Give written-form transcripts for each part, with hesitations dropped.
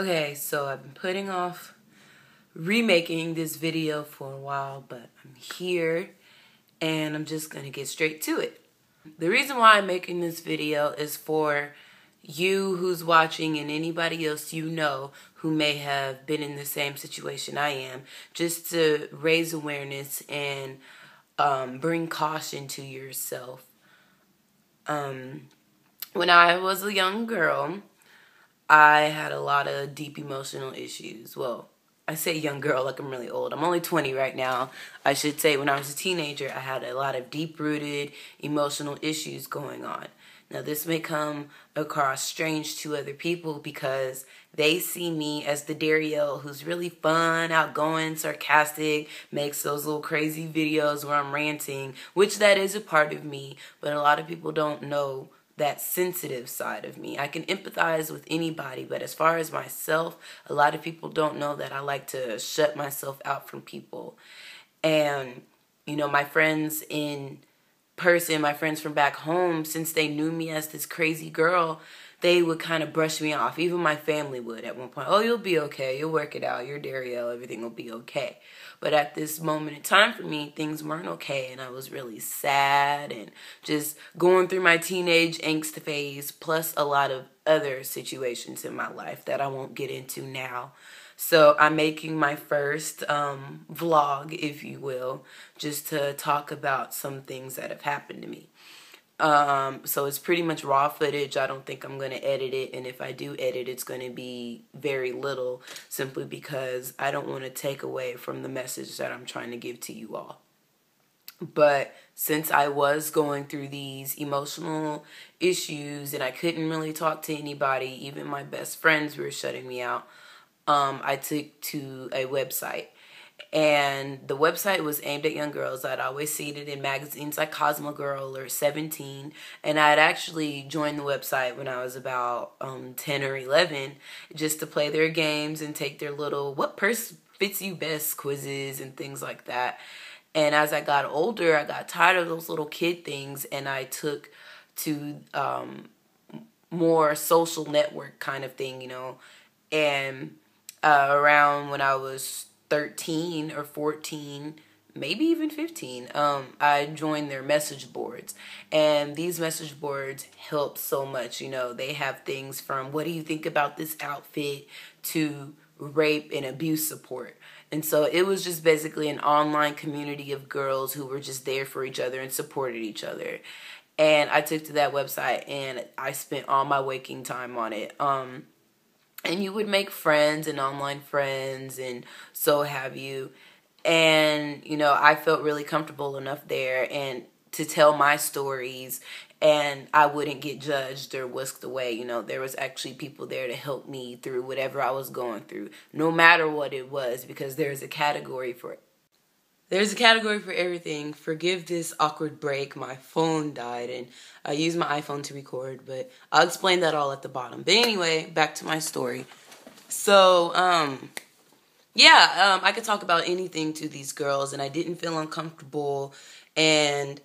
Okay, so I've been putting off remaking this video for a while, but I'm here and I'm just gonna get straight to it. The reason why I'm making this video is for you who's watching and anybody else you know who may have been in the same situation I am, just to raise awareness and bring caution to yourself. When I was a young girl, I had a lot of deep emotional issues. Well, I say young girl like I'm really old. I'm only 20 right now. I should say when I was a teenager, I had a lot of deep-rooted emotional issues going on. Now, this may come across strange to other people because they see me as the Darielle who's really fun, outgoing, sarcastic, makes those little crazy videos where I'm ranting, which that is a part of me, but a lot of people don't know that sensitive side of me. I can empathize with anybody, but as far as myself, a lot of people don't know that I like to shut myself out from people. And, you know, my friends in person, my friends from back home, since they knew me as this crazy girl, they would kind of brush me off. Even my family would at one point. Oh, you'll be okay. You'll work it out. You're Darielle. Everything will be okay. But at this moment in time for me, things weren't okay. And I was really sad and just going through my teenage angst phase, plus a lot of other situations in my life that I won't get into now. So I'm making my first vlog, if you will, just to talk about some things that have happened to me. So it's pretty much raw footage. I don't think I'm going to edit it. And if I do edit, it's going to be very little, simply because I don't want to take away from the message that I'm trying to give to you all. But since I was going through these emotional issues and I couldn't really talk to anybody, even my best friends were shutting me out, I took to a website. And the website was aimed at young girls. I'd always seen it in magazines like Cosmo Girl or 17. And I'd actually joined the website when I was about 10 or 11 just to play their games and take their little what purse fits you best quizzes and things like that. And as I got older, I got tired of those little kid things and I took to more social network kind of thing, you know. And around when I was 13 or 14, maybe even 15, I joined their message boards. And these message boards help so much. You know, they have things from what do you think about this outfit to rape and abuse support. And so it was just basically an online community of girls who were just there for each other and supported each other. And I took to that website and I spent all my waking time on it. And you would make friends and online friends and so have you. And, you know, I felt really comfortable enough there and to tell my stories and I wouldn't get judged or whisked away. You know, there was actually people there to help me through whatever I was going through, no matter what it was, because there's a category for it. There's a category for everything. Forgive this awkward break. My phone died and I used my iPhone to record, but I'll explain that all at the bottom. But anyway, back to my story. So, I could talk about anything to these girls and I didn't feel uncomfortable, and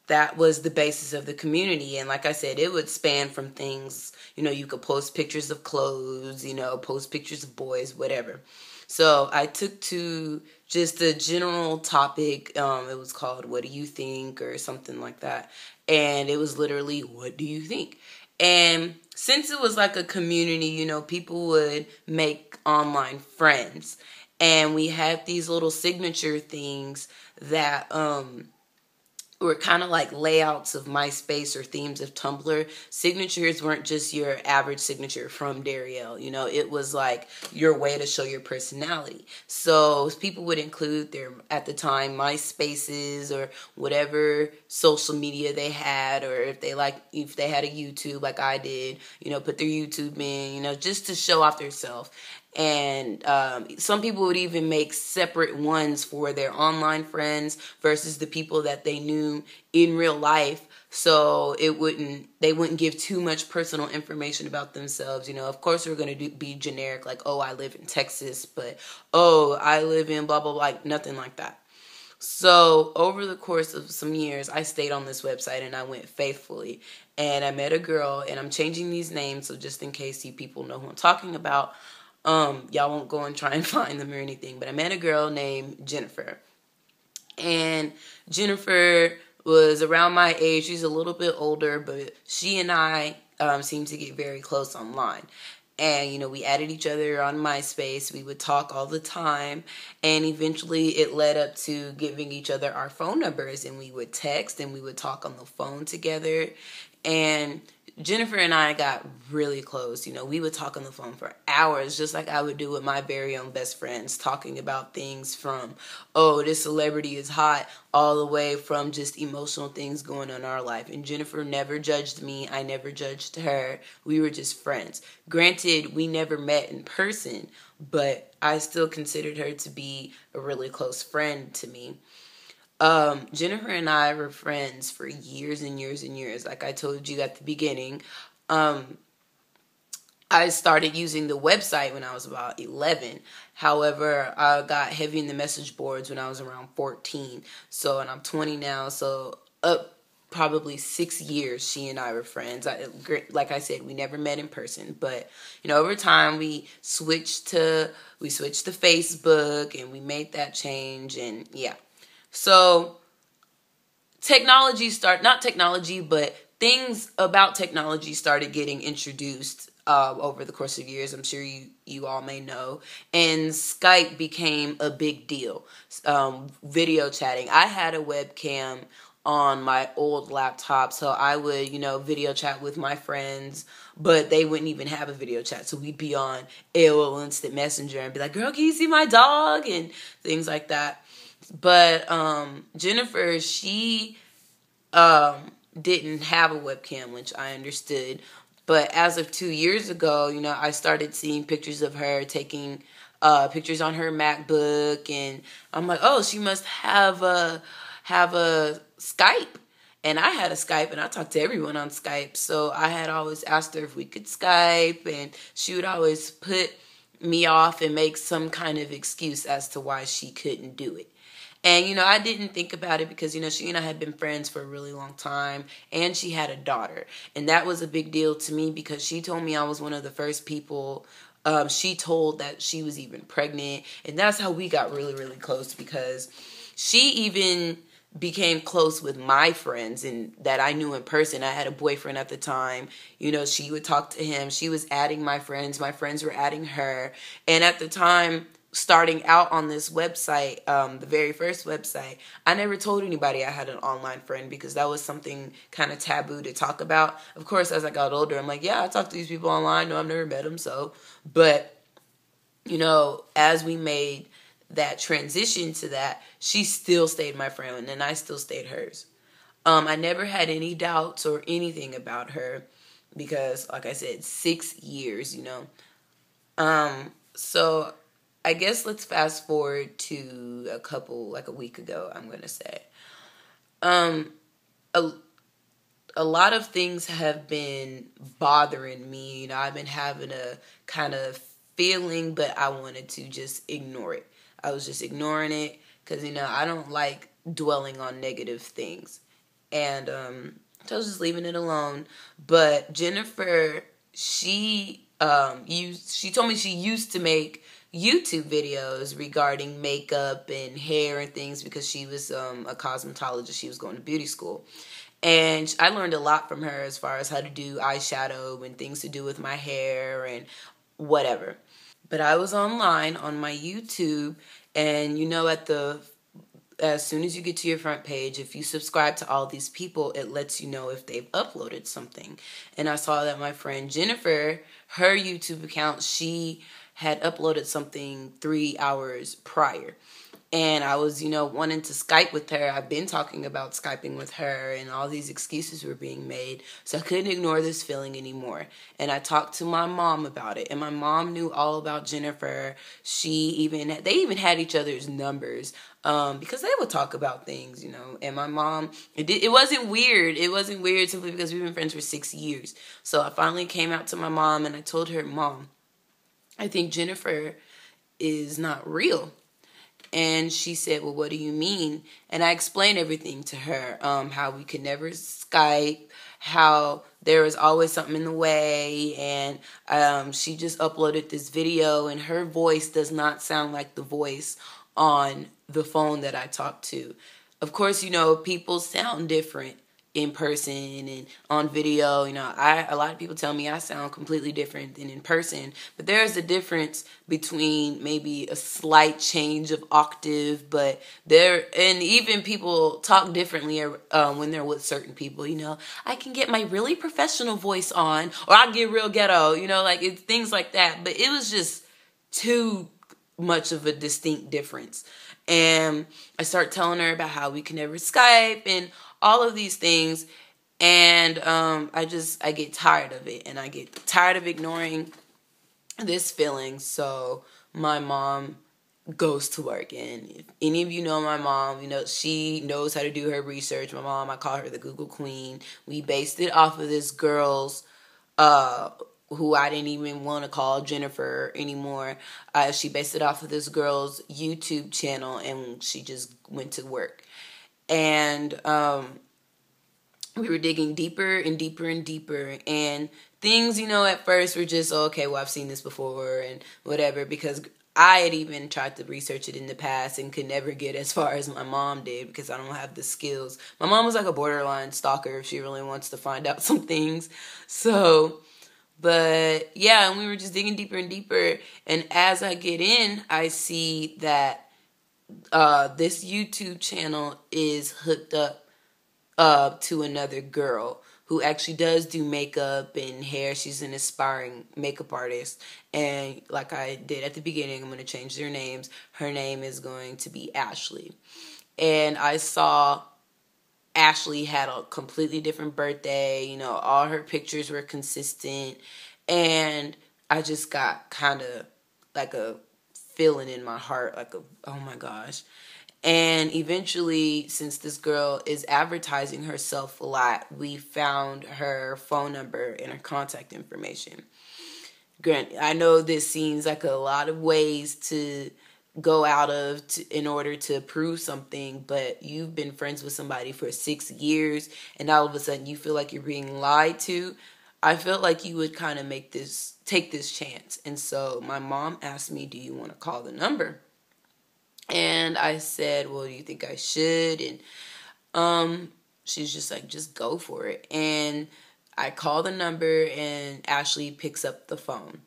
that was the basis of the community. And like I said, it would span from things, you know, you could post pictures of clothes, you know, post pictures of boys, whatever. So I took to just a general topic. It was called What Do You Think? Or something like that. And it was literally, what do you think? And since it was like a community, you know, people would make online friends. And we had these little signature things that were kind of like layouts of MySpace or themes of Tumblr. Signatures weren't just your average signature from Darielle. You know, it was like your way to show your personality. So people would include their, at the time, MySpaces or whatever social media they had, or if they had a YouTube like I did, you know, put their YouTube in, you know, just to show off themselves. And some people would even make separate ones for their online friends versus the people that they knew in real life. So they wouldn't give too much personal information about themselves. You know, of course, we're going to be generic, like, oh, I live in Texas, but, oh, I live in blah, blah, blah, like nothing like that. So over the course of some years, I stayed on this website and I went faithfully. And I met a girl, and I'm changing these names, so just in case you people know who I'm talking about, y'all won't go and try and find them or anything. But I met a girl named Jennifer. And Jennifer was around my age. She's a little bit older, but she and I seemed to get very close online. And, you know, we added each other on MySpace. We would talk all the time. And eventually it led up to giving each other our phone numbers. And we would text and we would talk on the phone together. And Jennifer and I got really close. You know, we would talk on the phone for hours, just like I would do with my very own best friends, talking about things from, oh, this celebrity is hot, all the way from just emotional things going on in our life. And Jennifer never judged me. I never judged her. We were just friends. Granted, we never met in person, but I still considered her to be a really close friend to me. Jennifer and I were friends for years and years and years. Like I told you at the beginning, I started using the website when I was about 11. However, I got heavy in the message boards when I was around 14. So, and I'm 20 now, so up probably 6 years she and I were friends. Like I said, we never met in person, but you know, over time we switched to Facebook, and we made that change, and yeah. So not technology, but things about technology started getting introduced over the course of years. I'm sure you all may know. And Skype became a big deal. Video chatting. I had a webcam on my old laptop, so I would, you know, video chat with my friends, but they wouldn't even have a video chat. So we'd be on AOL Instant Messenger and be like, girl, can you see my dog? And things like that. But Jennifer, she didn't have a webcam, which I understood. But as of 2 years ago, you know, I started seeing pictures of her taking pictures on her MacBook, and I'm like, oh, she must have a Skype. And I had a Skype, and I talked to everyone on Skype. So I had always asked her if we could Skype, and she would always put me off and make some kind of excuse as to why she couldn't do it. And, you know, I didn't think about it because, you know, she and I had been friends for a really long time, and she had a daughter. And that was a big deal to me because she told me I was one of the first people she told that she was even pregnant. And that's how we got really, really close, because she even became close with my friends and that I knew in person. I had a boyfriend at the time. You know, she would talk to him. She was adding my friends. My friends were adding her. And at the time, starting out on this website, the very first website, I never told anybody I had an online friend because that was something kind of taboo to talk about. Of course, as I got older, I'm like, yeah, I talk to these people online. No, I've never met them. So, but, you know, as we made that transition to that, she still stayed my friend and I still stayed hers. I never had any doubts or anything about her because, like I said, 6 years, you know. So I guess let's fast forward to a week ago, I'm going to say. A lot of things have been bothering me. You know, I've been having a kind of feeling, but I wanted to just ignore it. I was just ignoring it because, you know, I don't like dwelling on negative things. And so I was just leaving it alone. But Jennifer, she told me she used to make YouTube videos regarding makeup and hair and things because she was a cosmetologist. She was going to beauty school. And I learned a lot from her as far as how to do eyeshadow and things to do with my hair and whatever. But I was online on my YouTube, and you know, as soon as you get to your front page, if you subscribe to all these people, it lets you know if they've uploaded something. And I saw that my friend Jennifer, her YouTube account, she had uploaded something 3 hours prior. And I was, you know, wanting to Skype with her. I've been talking about Skyping with her, and all these excuses were being made. So I couldn't ignore this feeling anymore. And I talked to my mom about it. And my mom knew all about Jennifer. They even had each other's numbers because they would talk about things, you know. And my mom, it wasn't weird. It wasn't weird simply because we've been friends for 6 years. So I finally came out to my mom, and I told her, Mom, I think Jennifer is not real. And she said, well, what do you mean? And I explained everything to her, how we could never Skype, how there was always something in the way, and she just uploaded this video, and her voice does not sound like the voice on the phone that I talked to. Of course, you know, people sound different in person and on video. You know, a lot of people tell me I sound completely different than in person, but there's a difference between maybe a slight change of octave, but and even people talk differently when they're with certain people. You know, I can get my really professional voice on, or I get real ghetto, you know, like it's things like that. But it was just too much of a distinct difference. And I start telling her about how we can never Skype and all of these things. And I get tired of it. And I get tired of ignoring this feeling. So my mom goes to work. And if any of you know my mom, you know, she knows how to do her research. My mom, I call her the Google Queen. We based it off of this girl's who I didn't even want to call Jennifer anymore. She based it off of this girl's YouTube channel, and she just went to work. And we were digging deeper and deeper and deeper, and things, you know, at first were just, okay, well, I've seen this before and whatever, because I had even tried to research it in the past and could never get as far as my mom did because I don't have the skills. My mom was like a borderline stalker if she really wants to find out some things. So... but yeah, and we were just digging deeper and deeper. And as I get in, I see that this YouTube channel is hooked up to another girl who actually does do makeup and hair. She's an aspiring makeup artist. And like I did at the beginning, I'm going to change their names. Her name is going to be Ashley. And I saw Ashley had a completely different birthday. You know, all her pictures were consistent. And I just got kind of like a feeling in my heart, like, oh my gosh. And eventually, since this girl is advertising herself a lot, we found her phone number and her contact information. Granted, I know this seems like a lot of ways to go out of in order to prove something, but you've been friends with somebody for 6 years and all of a sudden you feel like you're being lied to. I felt like you would kind of take this chance. And so my mom asked me, do you want to call the number? And I said, well, do you think I should? And she's just like, just go for it. And I call the number and Ashley picks up the phone.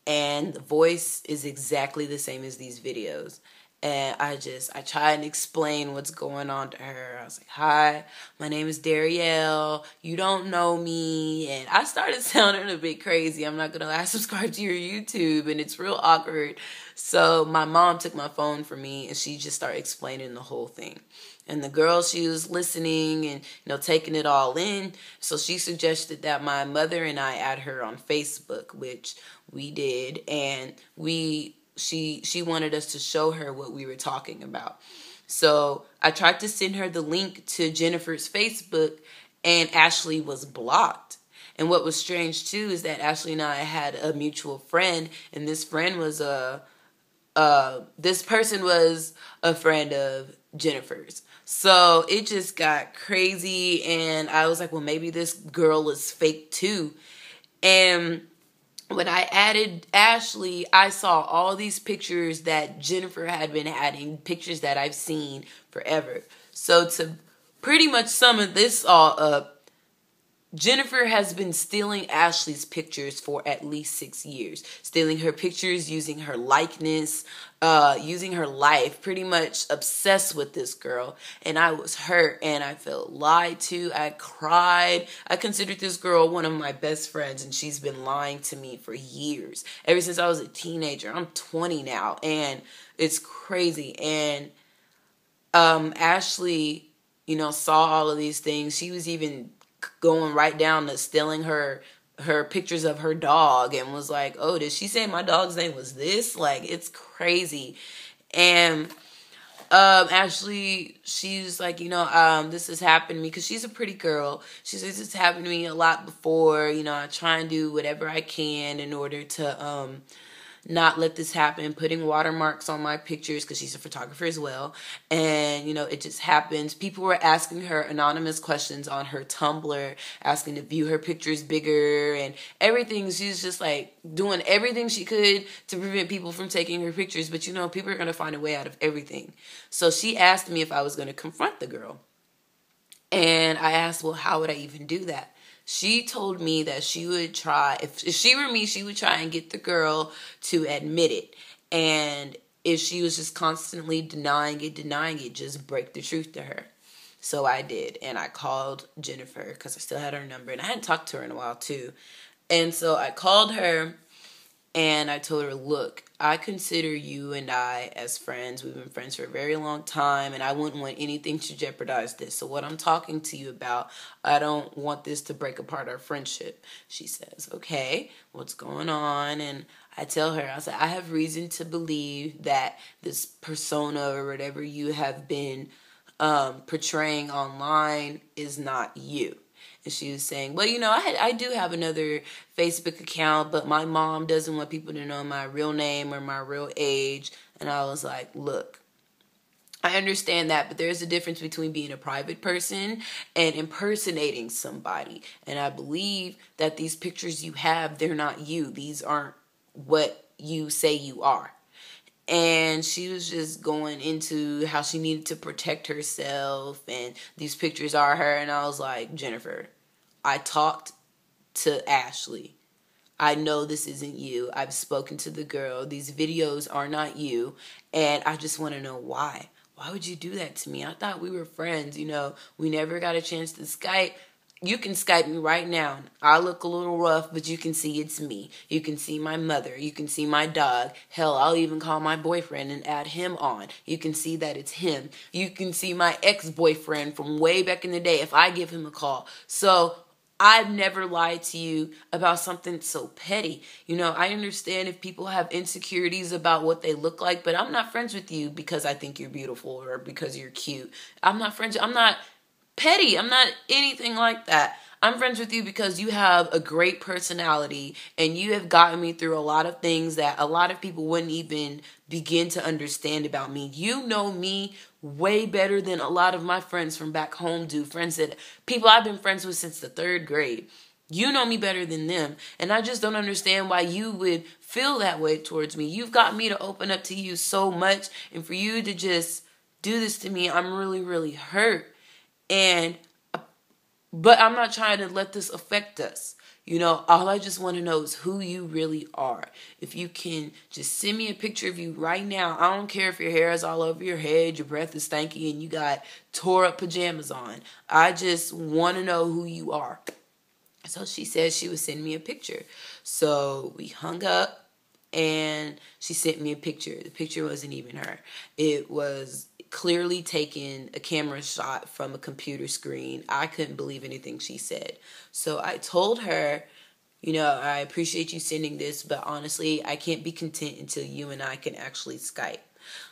And the voice is exactly the same as these videos. And I try and explain what's going on to her. I was like, hi, my name is Darielle. You don't know me. And I started sounding a bit crazy. I'm not going to lie. I subscribe to your YouTube and it's real awkward. So my mom took my phone from me and she just started explaining the whole thing. And the girl, she was listening and, you know, taking it all in. So she suggested that my mother and I add her on Facebook, which we did. And she wanted us to show her what we were talking about. So I tried to send her the link to Jennifer's Facebook, and Ashley was blocked. And what was strange too is that Ashley and I had a mutual friend, and this friend was this person was a friend of Jennifer's. So it just got crazy, and I was like, well, maybe this girl is fake too. And when I added Ashley, I saw all these pictures that Jennifer had been adding, pictures that I've seen forever. So to pretty much sum this all up, Jennifer has been stealing Ashley's pictures for at least 6 years. Stealing her pictures, using her likeness, using her life, pretty much obsessed with this girl. And I was hurt and I felt lied to. I cried. I considered this girl one of my best friends and she's been lying to me for years. Ever since I was a teenager. I'm 20 now and it's crazy. And Ashley, you know, saw all of these things. She was even going right down to stealing her pictures of her dog and was like, oh, did she say my dog's name was this? Like, it's crazy. And Ashley, she's like, you know, this has happened to me because she's a pretty girl. She says it's happened to me a lot before. You know, I try and do whatever I can in order to not let this happen, putting watermarks on my pictures because she's a photographer as well. And, you know, it just happens. People were asking her anonymous questions on her Tumblr, asking to view her pictures bigger and everything. She's just like doing everything she could to prevent people from taking her pictures. But, you know, people are going to find a way out of everything. So she asked me if I was going to confront the girl. And I asked, well, how would I even do that? She told me that she would try, if she were me, she would try and get the girl to admit it. And if she was just constantly denying it, just break the truth to her. So I did. And I called Jennifer because I still had her number. And I hadn't talked to her in a while too. And so I called her and I told her, look, I consider you and I as friends. We've been friends for a very long time, and I wouldn't want anything to jeopardize this. So what I'm talking to you about, I don't want this to break apart our friendship. She says, okay, what's going on? And I tell her, I said, I have reason to believe that this persona or whatever you have been portraying online is not you. And she was saying, well, you know, I do have another Facebook account, but my mom doesn't want people to know my real name or my real age. And I was like, look, I understand that, but there's a difference between being a private person and impersonating somebody. And I believe that these pictures you have, they're not you. These aren't what you say you are. And she was just going into how she needed to protect herself and these pictures are her. And I was like, Jennifer, I talked to Ashley. I know this isn't you. I've spoken to the girl. These videos are not you. And I just want to know why. Why would you do that to me? I thought we were friends. You know, we never got a chance to Skype. You can Skype me right now. I look a little rough, but you can see it's me. You can see my mother. You can see my dog. Hell, I'll even call my boyfriend and add him on. You can see that it's him. You can see my ex-boyfriend from way back in the day if I give him a call. So I've never lied to you about something so petty. You know, I understand if people have insecurities about what they look like, but I'm not friends with you because I think you're beautiful or because you're cute. I'm not petty. I'm not anything like that. I'm friends with you because you have a great personality and you have gotten me through a lot of things that a lot of people wouldn't even begin to understand about me. You know me way better than a lot of my friends from back home do. People I've been friends with since the 3rd grade. You know me better than them. And I just don't understand why you would feel that way towards me. You've got me to open up to you so much. And for you to just do this to me, I'm really, really hurt. But I'm not trying to let this affect us. You know, all I just want to know is who you really are. If you can just send me a picture of you right now. I don't care if your hair is all over your head, your breath is stanky, and you got tore up pajamas on. I just want to know who you are. So she said she would send me a picture. So we hung up. And she sent me a picture. The picture wasn't even her. It was clearly taken, a camera shot from a computer screen. I couldn't believe anything she said. So I told her, you know, I appreciate you sending this, but honestly, I can't be content until you and I can actually Skype.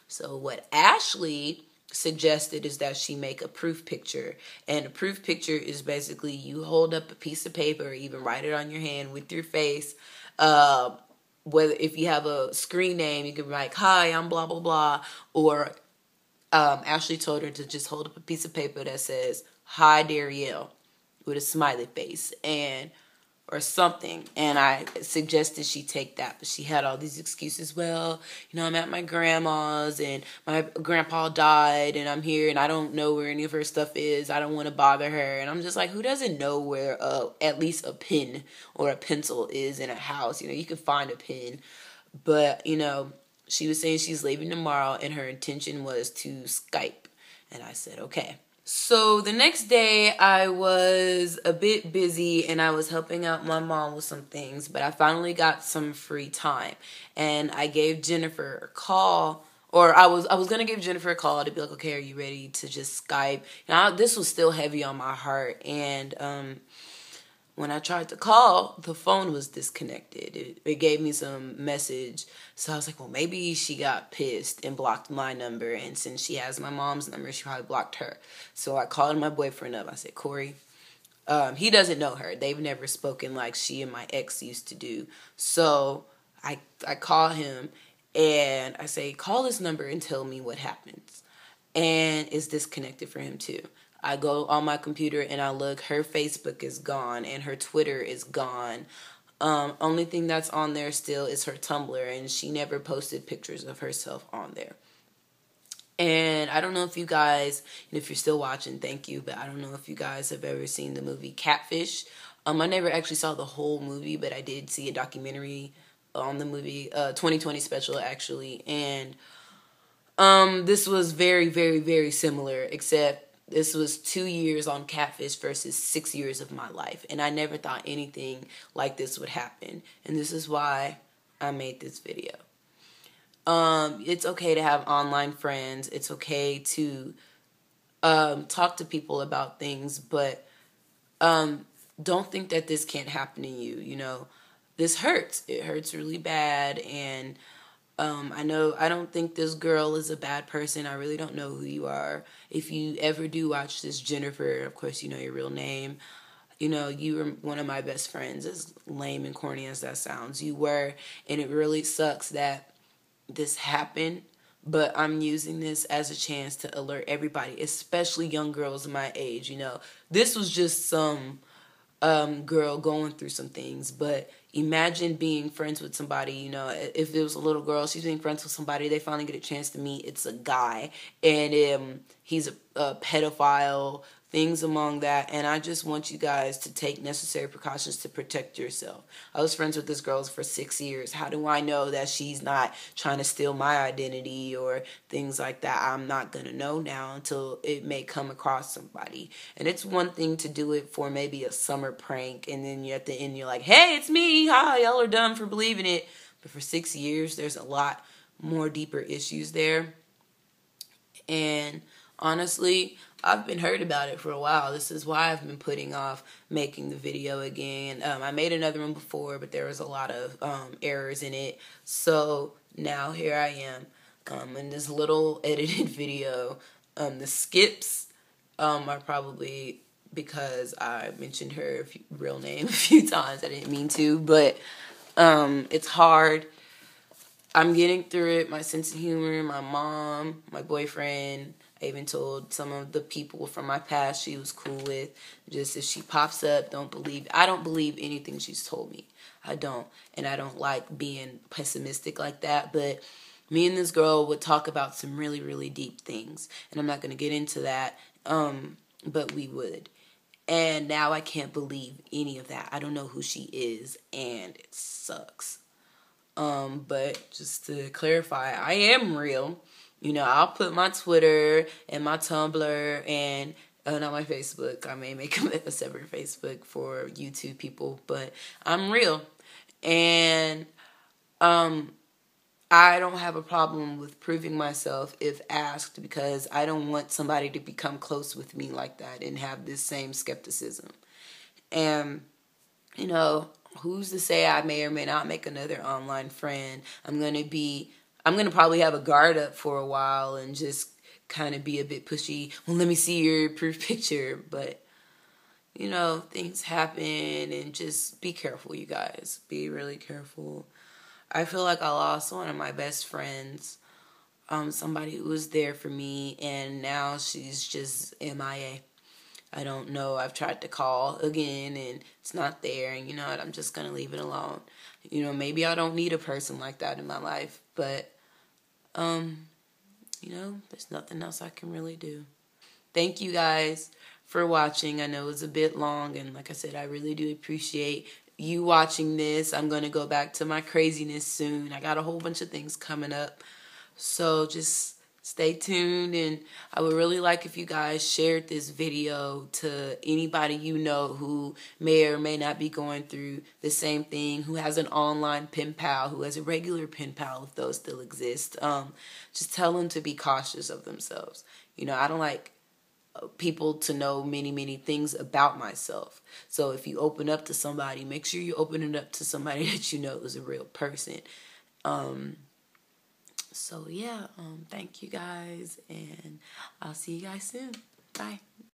So what Ashley suggested is that she make a proof picture. And a proof picture is basically you hold up a piece of paper or even write it on your hand with your face. Whether if you have a screen name, you can write, hi, I'm blah, blah, blah. Or Ashley told her to just hold up a piece of paper that says, hi, Darielle, with a smiley face or something. And I suggested she take that. But she had all these excuses. Well, you know, I'm at my grandma's and my grandpa died and I'm here and I don't know where any of her stuff is. I don't want to bother her. And I'm just like, who doesn't know where at least a pen or a pencil is in a house? You know, you can find a pen. But, you know, she was saying she's leaving tomorrow and her intention was to Skype. And I said, okay. So the next day I was a bit busy and I was helping out my mom with some things, but I finally got some free time and I gave Jennifer a call, or I was going to give Jennifer a call to be like, okay, are you ready to just Skype? Now this was still heavy on my heart, and when I tried to call, the phone was disconnected. It gave me some message. So I was like, well, maybe she got pissed and blocked my number. And since she has my mom's number, she probably blocked her. So I called my boyfriend up. I said, Corey, he doesn't know her. They've never spoken like she and my ex used to do. So I call him and I say, call this number and tell me what happens. And it's disconnected for him too. I go on my computer and I look, her Facebook is gone and her Twitter is gone. Only thing that's on there still is her Tumblr, and she never posted pictures of herself on there. And I don't know if you guys, and if you're still watching, thank you, but I don't know if you guys have ever seen the movie Catfish. I never actually saw the whole movie, but I did see a documentary on the movie, 2020 special actually, and this was very, very, very similar, except this was 2 years on Catfish versus 6 years of my life, and I never thought anything like this would happen, and this is why I made this video. It's okay to have online friends. It's okay to talk to people about things, but don't think that this can't happen to you. You know, this hurts. It hurts really bad, and I don't think this girl is a bad person. I really don't know who you are. If you ever do watch this, Jennifer, of course you know your real name. You know, you were one of my best friends, as lame and corny as that sounds. You were, and it really sucks that this happened, but I'm using this as a chance to alert everybody, especially young girls my age. You know, this was just some girl going through some things, but imagine being friends with somebody. You know, if it was a little girl, she's being friends with somebody, they finally get a chance to meet, it's a guy, and he's a pedophile, things among that, and I just want you guys to take necessary precautions to protect yourself. I was friends with this girl for 6 years. How do I know that she's not trying to steal my identity or things like that? I'm not gonna know now until it may come across somebody. And it's one thing to do it for maybe a summer prank, and then you're at the end, you're like, hey, it's me, hi, y'all are dumb for believing it. But for 6 years, there's a lot more deeper issues there. And honestly, I've been hurt about it for a while. This is why I've been putting off making the video again. I made another one before, but there was a lot of errors in it. So now here I am in this little edited video. The skips are probably because I mentioned her real name a few times. I didn't mean to, but it's hard. I'm getting through it. My sense of humor, my mom, my boyfriend. I even told some of the people from my past she was cool with. Just if she pops up, don't believe. I don't believe anything she's told me. I don't. And I don't like being pessimistic like that. But me and this girl would talk about some really, really deep things. And I'm not going to get into that. But we would. And now I can't believe any of that. I don't know who she is. And it sucks. But just to clarify, I am real. You know, I'll put my Twitter and my Tumblr and not my Facebook. I may make a separate Facebook for YouTube people, but I'm real. And I don't have a problem with proving myself if asked, because I don't want somebody to become close with me like that and have this same skepticism. And, you know, who's to say I may or may not make another online friend? I'm going to probably have a guard up for a while and just kind of be a bit pushy. Well, let me see your proof picture. But, you know, things happen, and just be careful, you guys. Be really careful. I feel like I lost one of my best friends, somebody who was there for me, and now she's just MIA. I don't know. I've tried to call again, and it's not there. And you know what? I'm just going to leave it alone. You know, maybe I don't need a person like that in my life, but you know, there's nothing else I can really do. Thank you guys for watching. I know it was a bit long, and like I said, I really do appreciate you watching this. I'm going to go back to my craziness soon. I got a whole bunch of things coming up, so just stay tuned. And I would really like if you guys shared this video to anybody you know who may or may not be going through the same thing, who has an online pen pal, who has a regular pen pal, if those still exist. Just tell them to be cautious of themselves. You know, I don't like people to know many, many things about myself. So if you open up to somebody, make sure you open it up to somebody that you know is a real person. So yeah, thank you guys, and I'll see you guys soon. Bye.